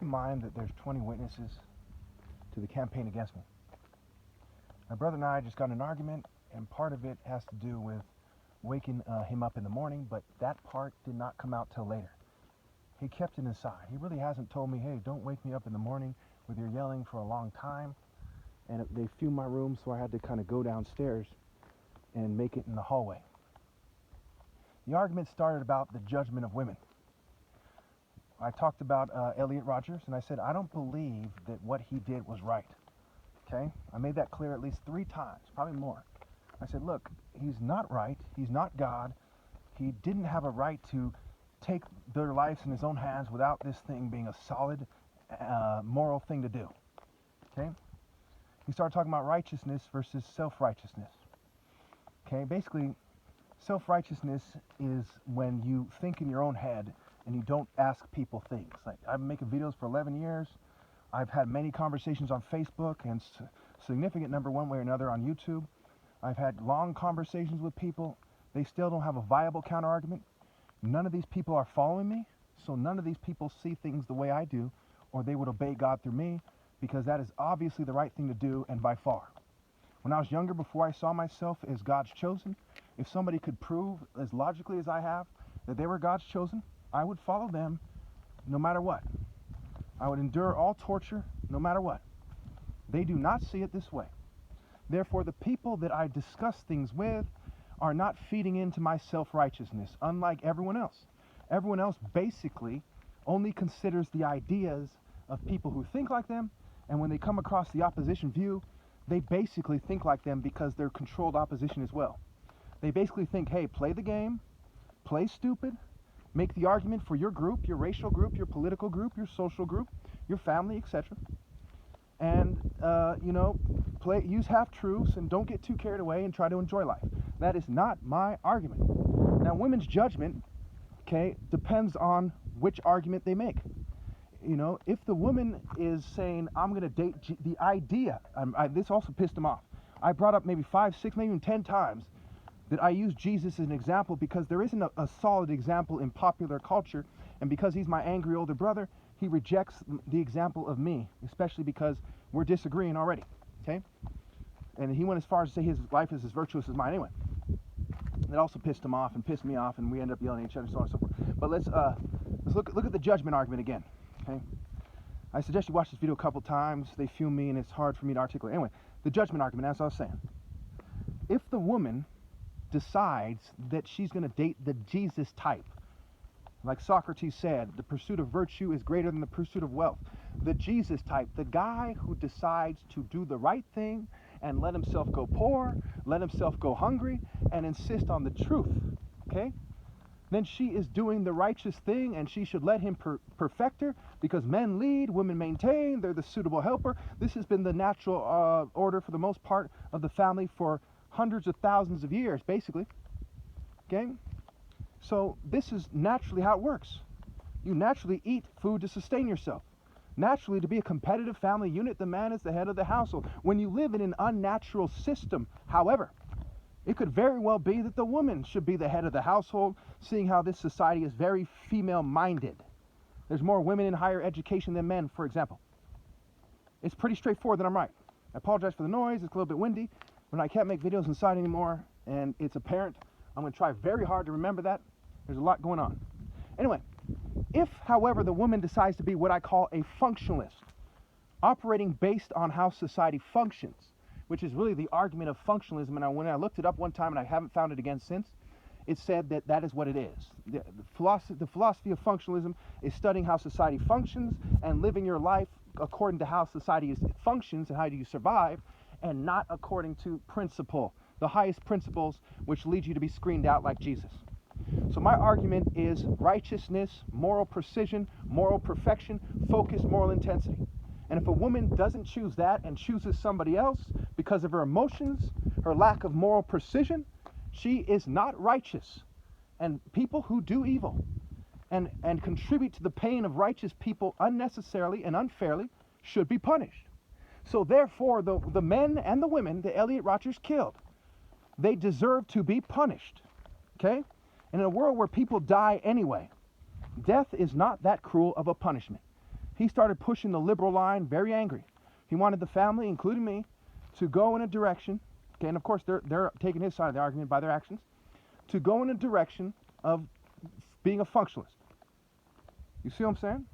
in mind that there's 20 witnesses to the campaign against me. My brother and I just got in an argument, and part of it has to do with waking him up in the morning, but that part did not come out till later. He kept it inside. He really hasn't told me, hey, don't wake me up in the morning with your yelling for a long time. And they fumed my room, so I had to kind of go downstairs and make it in the hallway. The argument started about the judgment of women. I talked about Elliot Rodgers, and I said, I don't believe that what he did was right. Okay? I made that clear at least 3 times, probably more. I said, look, he's not right. He's not God. He didn't have a right to take their lives in his own hands without this thing being a solid moral thing to do. Okay? He started talking about righteousness versus self-righteousness. Okay? Basically, self-righteousness is when you think in your own head and you don't ask people things. Like, I've been making videos for 11 years. I've had many conversations on Facebook and significant number one way or another on YouTube. I've had long conversations with people. They still don't have a viable counter-argument. None of these people are following me, so none of these people see things the way I do, or they would obey God through me, because that is obviously the right thing to do, and by far. When I was younger, before I saw myself as God's chosen, if somebody could prove as logically as I have that they were God's chosen, I would follow them no matter what. I would endure all torture no matter what. They do not see it this way. Therefore, the people that I discuss things with are not feeding into my self-righteousness, unlike everyone else. Everyone else basically only considers the ideas of people who think like them, and when they come across the opposition view, they basically think like them because they're controlled opposition as well. They basically think, hey, play the game, play stupid, make the argument for your group, your racial group, your political group, your social group, your family, etc. And, use half-truths and don't get too carried away and try to enjoy life. That is not my argument. Now, women's judgment, okay, depends on which argument they make. You know, if the woman is saying, I'm going to date the idea, this also pissed him off. I brought up maybe 5, 6, maybe even 10 times that I use Jesus as an example because there isn't a solid example in popular culture, and because he's my angry older brother, he rejects the example of me, especially because we're disagreeing already, okay? And he went as far as to say his life is as virtuous as mine anyway. It also pissed him off and pissed me off, and we ended up yelling at each other, so on and so forth. But let's look at the judgment argument again, okay? I suggest you watch this video a couple times. They fume me, and it's hard for me to articulate. Anyway, the judgment argument, as I was saying. If the woman decides that she's going to date the Jesus type, like Socrates said, the pursuit of virtue is greater than the pursuit of wealth. The Jesus type, the guy who decides to do the right thing and let himself go poor, let himself go hungry, and insist on the truth, okay? Then she is doing the righteous thing, and she should let him perfect her, because men lead, women maintain, they're the suitable helper. This has been the natural order for the most part of the family for hundreds of thousands of years, basically, okay? So this is naturally how it works. You naturally eat food to sustain yourself. Naturally, to be a competitive family unit, the man is the head of the household. When you live in an unnatural system, however, it could very well be that the woman should be the head of the household, seeing how this society is very female-minded. There's more women in higher education than men, for example. It's pretty straightforward that I'm right. I apologize for the noise. It's a little bit windy, but I can't make videos inside anymore, and it's apparent. I'm going to try very hard to remember that. There's a lot going on. Anyway, if, however, the woman decides to be what I call a functionalist, operating based on how society functions, which is really the argument of functionalism, and when I looked it up one time, and I haven't found it again since, it said that that is what it is. The philosophy of functionalism is studying how society functions and living your life according to how society functions and how do you survive, and not according to principle, the highest principles which lead you to be screened out like Jesus. So my argument is righteousness, moral precision, moral perfection, focused moral intensity. And if a woman doesn't choose that and chooses somebody else because of her emotions, her lack of moral precision, she is not righteous. And people who do evil and contribute to the pain of righteous people unnecessarily and unfairly should be punished. So therefore, the men and the women that Elliot Rodgers killed, they deserve to be punished. Okay? And in a world where people die anyway, death is not that cruel of a punishment. he started pushing the liberal line, very angry. He wanted the family, including me, to go in a direction, okay, and of course they're taking his side of the argument by their actions, to go in a direction of being a functionalist. You see what I'm saying?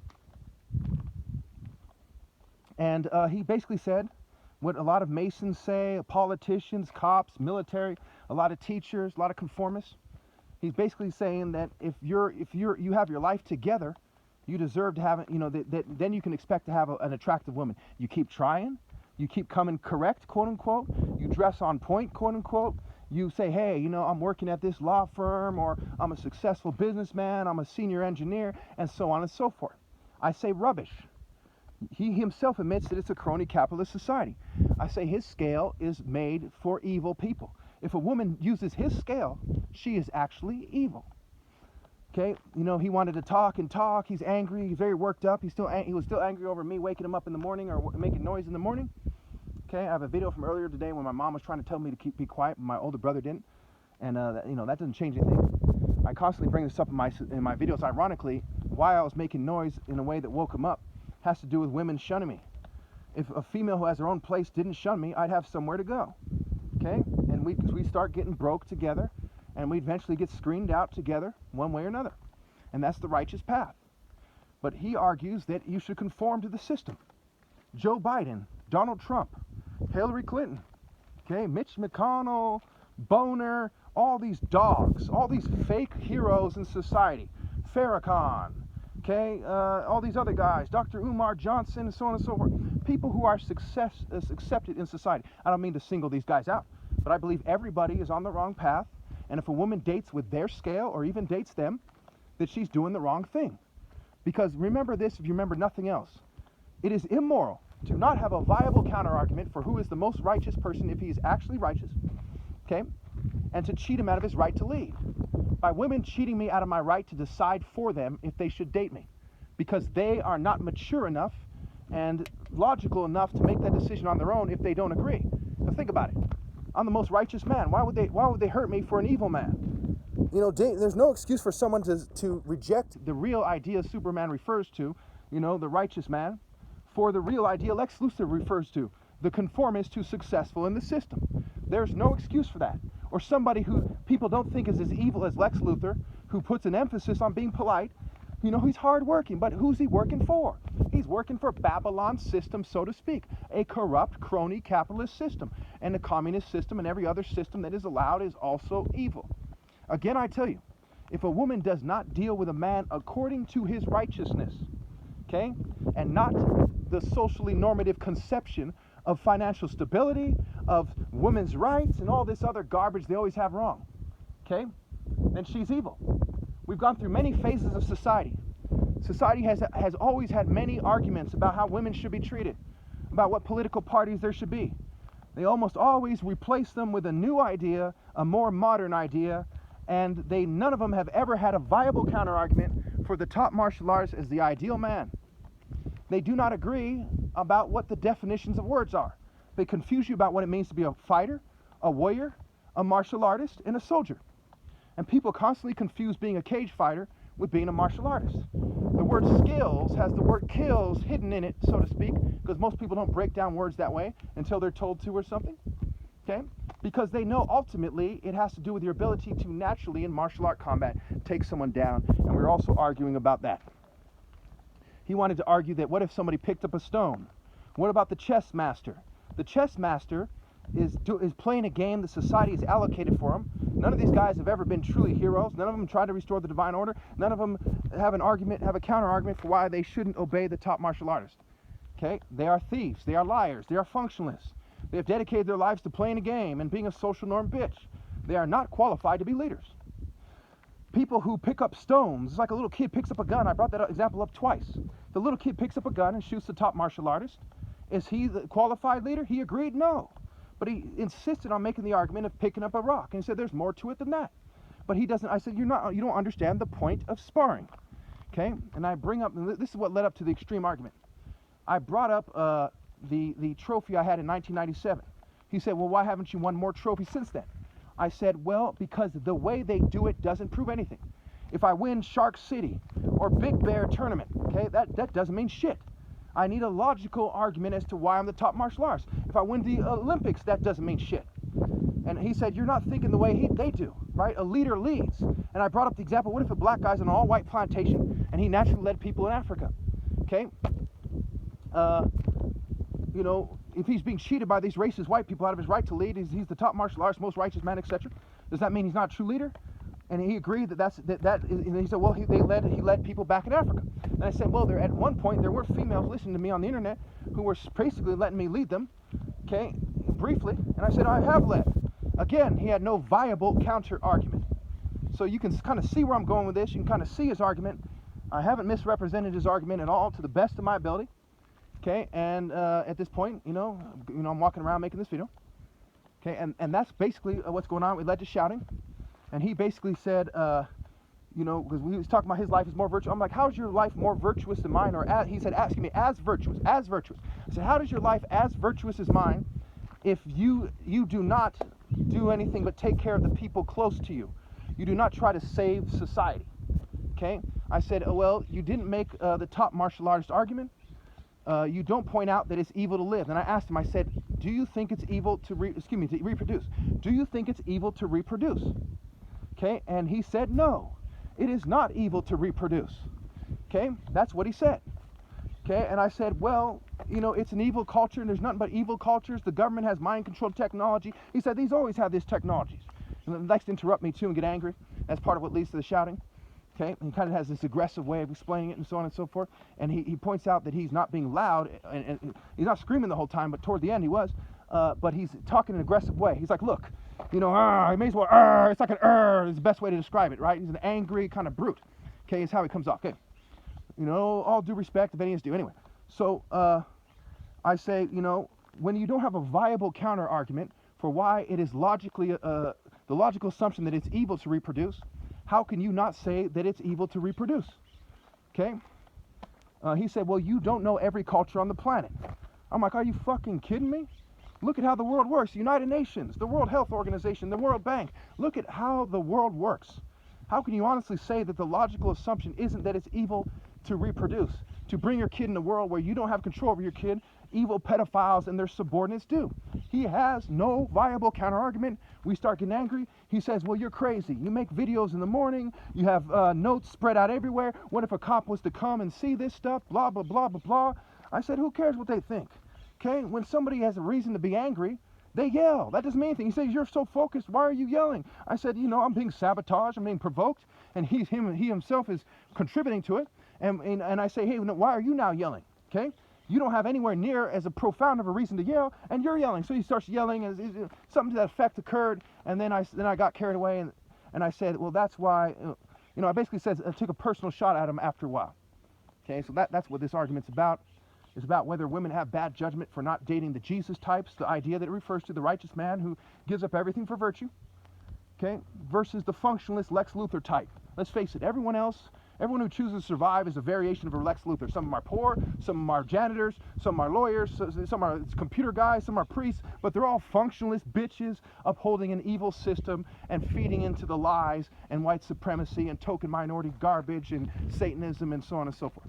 And he basically said what a lot of Masons say, politicians, cops, military, a lot of teachers, a lot of conformists. He's basically saying that if you have your life together, you deserve to have, then you can expect to have an attractive woman. You keep trying, you keep coming correct, quote unquote. You dress on point, quote unquote. You say, hey, I'm working at this law firm, or I'm a successful businessman, I'm a senior engineer, and so on and so forth. I say rubbish. He himself admits that it's a crony capitalist society. I say his scale is made for evil people. If a woman uses his scale, she is actually evil. Okay, he wanted to talk and talk. He's angry. He's very worked up. He was still angry over me waking him up in the morning or making noise in the morning. Okay, I have a video from earlier today when my mom was trying to tell me to be quiet, but my older brother didn't. And that doesn't change anything. I constantly bring this up in my videos. Ironically, why I was making noise in a way that woke him up has to do with women shunning me. If a female who has her own place didn't shun me, I'd have somewhere to go. Okay, and we start getting broke together, and we eventually get screened out together one way or another. And that's the righteous path. But he argues that you should conform to the system. Joe Biden, Donald Trump, Hillary Clinton, okay, Mitch McConnell, Boner, all these dogs, all these fake heroes in society, Farrakhan, okay, all these other guys, Dr. Umar Johnson, and so on and so forth, people who are accepted in society. I don't mean to single these guys out, but I believe everybody is on the wrong path, and if a woman dates with their scale or even dates them, that she's doing the wrong thing. Because remember this, if you remember nothing else, it is immoral to not have a viable counterargument for who is the most righteous person if he is actually righteous, okay, and to cheat him out of his right to lead. By women cheating me out of my right to decide for them if they should date me, because they are not mature enough and logical enough to make that decision on their own if they don't agree. Now think about it. I'm the most righteous man. Why would they hurt me for an evil man? There's no excuse for someone to reject the real idea Superman refers to, the righteous man, for the real idea Lex Luthor refers to, the conformist who's successful in the system. There's no excuse for that. Or somebody who people don't think is as evil as Lex Luthor, who puts an emphasis on being polite. He's hardworking, but who's he working for? He's working for Babylon's system, so to speak, a corrupt, crony capitalist system. And the communist system and every other system that is allowed is also evil. Again, I tell you, if a woman does not deal with a man according to his righteousness, okay, and not the socially normative conception of financial stability, of women's rights, and all this other garbage they always have wrong, okay, then she's evil. We've gone through many phases of society. Society has always had many arguments about how women should be treated, about what political parties there should be. They almost always replace them with a new idea, a more modern idea, and none of them have ever had a viable counterargument for the top martial artist as the ideal man. They do not agree about what the definitions of words are. They confuse you about what it means to be a fighter, a warrior, a martial artist, and a soldier. And people constantly confuse being a cage fighter with being a martial artist. The word skills has the word kills hidden in it, so to speak, because most people don't break down words that way until they're told to or something, okay? Because they know ultimately it has to do with your ability to naturally, in martial art combat, take someone down, and we're also arguing about that. He wanted to argue that what if somebody picked up a stone? What about the chess master? The chess master is playing a game that society has allocated for him. None of these guys have ever been truly heroes. None of them tried to restore the divine order. None of them have a counter argument for why they shouldn't obey the top martial artist. Okay? They are thieves. They are liars. They are functionalists. They have dedicated their lives to playing a game and being a social norm bitch. They are not qualified to be leaders. People who pick up stones, it's like a little kid picks up a gun. I brought that example up twice. The little kid picks up a gun and shoots the top martial artist. Is he the qualified leader? He agreed, no. But he insisted on making the argument of picking up a rock. And he said, there's more to it than that. But he doesn't. I said, you don't understand the point of sparring. Okay? And I bring up, and this is what led up to the extreme argument. I brought up the trophy I had in 1997. He said, well, why haven't you won more trophies since then? I said, well, because the way they do it doesn't prove anything. If I win Shark City or Big Bear Tournament, okay, that doesn't mean shit. I need a logical argument as to why I'm the top martial artist. If I win the Olympics, that doesn't mean shit. And he said, you're not thinking the way they do, right? A leader leads. And I brought up the example, what if a black guy's on an all-white plantation and he naturally led people in Africa, okay? You know, if he's being cheated by these racist white people out of his right to lead, he's the top martial artist, most righteous man, etc. Does that mean he's not a true leader? And he agreed and he said, well, he led people back in Africa. And I said, well, at one point there were females listening to me on the internet who were basically letting me lead them, okay, briefly. And I said, I have led. Again, he had no viable counter argument. So you can kind of see where I'm going with this. You can kind of see his argument. I haven't misrepresented his argument at all to the best of my ability. Okay, and at this point, you know, I'm walking around making this video. Okay, and that's basically what's going on. It led to shouting. And he basically said, you know, because he was talking about his life is more virtuous. I'm like, how's your life more virtuous than mine? Or he said, asking me, as virtuous. I said, how does your life as virtuous as mine if you do not do anything but take care of the people close to you? You do not try to save society. Okay? I said, oh, well, you didn't make the top martial artist argument. You don't point out that it's evil to live. And I asked him, I said, do you think it's evil to reproduce? Do you think it's evil to reproduce? Okay? And he said, no, it is not evil to reproduce. Okay? That's what he said. Okay? And I said, well, you know, it's an evil culture, and there's nothing but evil cultures. The government has mind-controlled technology. He said, these always have these technologies. And he likes to interrupt me, too, and get angry. That's part of what leads to the shouting. Okay? And he kind of has this aggressive way of explaining it and so on and so forth. And he points out that he's not being loud, and he's not screaming the whole time, but toward the end he was. But he's talking in an aggressive way. He's like, look, you know, he may as well, it's like an is the best way to describe it, right? He's an angry kind of brute. Okay, is how he comes off. Okay. You know, all due respect, if any is due. Anyway, so I say, you know, when you don't have a viable counter argument for why it is logically, the logical assumption that it's evil to reproduce, how can you not say that it's evil to reproduce? Okay? He said, well, you don't know every culture on the planet. I'm like, are you fucking kidding me? Look at how the world works. The United Nations, the World Health Organization, the World Bank. Look at how the world works. How can you honestly say that the logical assumption isn't that it's evil to reproduce? To bring your kid in a world where you don't have control over your kid, evil pedophiles and their subordinates do. He has no viable counter-argument. We start getting angry. He says, well, you're crazy. You make videos in the morning. You have notes spread out everywhere. What if a cop was to come and see this stuff? Blah, blah, blah, blah, blah. I said, who cares what they think? Okay? When somebody has a reason to be angry, they yell. That doesn't mean anything. He says, you're so focused. Why are you yelling? I said, you know, I'm being sabotaged. I'm being provoked. And he himself is contributing to it. And I say, hey, why are you now yelling? Okay? You don't have anywhere near as a profound of a reason to yell, and you're yelling. So he starts yelling, and something to that effect occurred, and then I got carried away, and I said, well, that's why, you know, I basically said, I took a personal shot at him after a while. Okay, so that's what this argument's about. It's about whether women have bad judgment for not dating the Jesus types, the idea that it refers to the righteous man who gives up everything for virtue, okay, versus the functionalist Lex Luthor type. Let's face it, everyone who chooses to survive is a variation of a Lex Luthor. Some of them are poor, some of them are janitors, some are lawyers, some are computer guys, some are priests, but they're all functionalist bitches upholding an evil system and feeding into the lies and white supremacy and token minority garbage and Satanism and so on and so forth.